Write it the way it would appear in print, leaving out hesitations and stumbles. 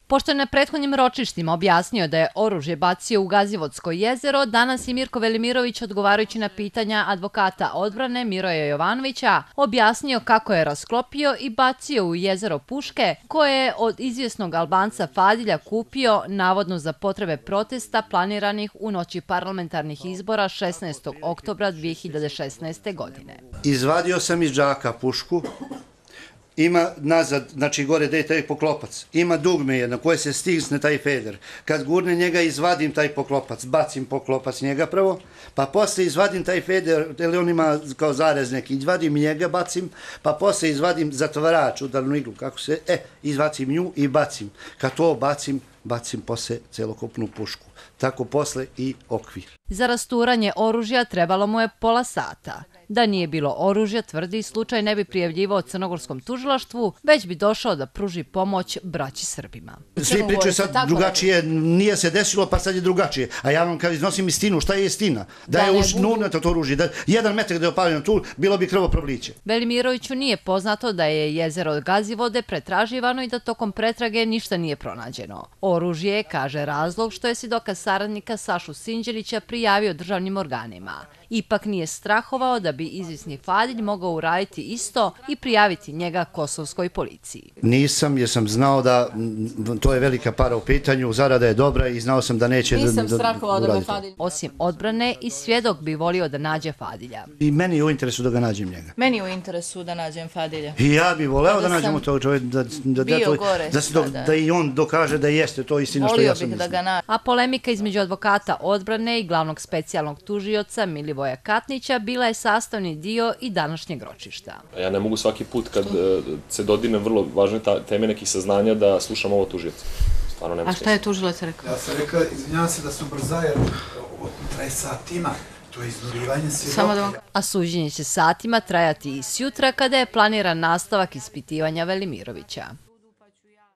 Pošto je na prethodnim ročištima objasnio da je oružje bacio u Gazivodsko jezero, danas je Mirko Velimirović, odgovarajući na pitanja advokata odbrane Miroja Jovanovića, objasnio kako je rasklopio i bacio u jezero puške koje je od izvjesnog Albanca Fadilja kupio navodno za potrebe protesta planiranih u noći parlamentarnih izbora 16. oktobra 2016. godine. Izvadio sam iz džaka pušku. Ima nazad, znači gore gde je taj poklopac, ima dugme jedno koje se stisne taj feder. Kad gurne njega, izvadim taj poklopac, bacim poklopac njega prvo, pa posle izvadim taj feder, jer on ima kao zarez neki, izvadim njega, bacim, pa posle izvadim zatvarač, udarnu iglu, kako se, izvacim nju i bacim. Kad to bacim posle celokupnu pušku. Tako posle i okvir. Za rasturanje oružja trebalo mu je pola sata. Da nije bilo oružja, tvrdi, slučaj ne bi prijavljivao crnogorskom tužilaštvu, već bi došao da pruži pomoć braći Srbima. Svi pričaju sad drugačije, nije se desilo, pa sad je drugačije. A ja vam kad iznosim istinu, šta je istina? Da je unuto to oružje, da 1 metar gde je opaljeno tu, bilo bi krvoprobliće. Velimiroviću nije poznato da je jezero Gazivode pretraživano i da tokom pretrage ništa nije pronađeno. Oružje je, kaže, razlog što je svedoka saradnika Sašu Sinđelića prijavio državnim organima. Ipak nije strahovao da bi izvisni Fadilj mogao uraditi isto i prijaviti njega kosovskoj policiji. Nisam, jer sam znao da to je velika para u pitanju, zarada je dobra i znao sam da neće uraditi. Nisam strahovao da bi Fadilj. Osim odbrane, i svjedok bi volio da nađe Fadilja. I meni je u interesu da ga nađem njega. Meni je u interesu da nađem Fadilja. I ja bih voleo da nađemo tog čovjeka, da i on dokaže da jeste to istina što ja sam mislim. A polemika između advokata odbrane i glavnog specijalnog tužioca Milivoja Katnića bila je sastavni dio i današnjeg ročišta. Ja ne mogu svaki put kad se dodirne vrlo važne teme nekih saznanja da slušam ovo tužioca. A šta je tužilac rekao? Ja sam rekao, izvinjavam se da sam brza jer traje satima. To je iznurivanje svjedoka. A suđenje će satima trajati i sjutra kada je planiran nastavak ispitivanja Velimirovića.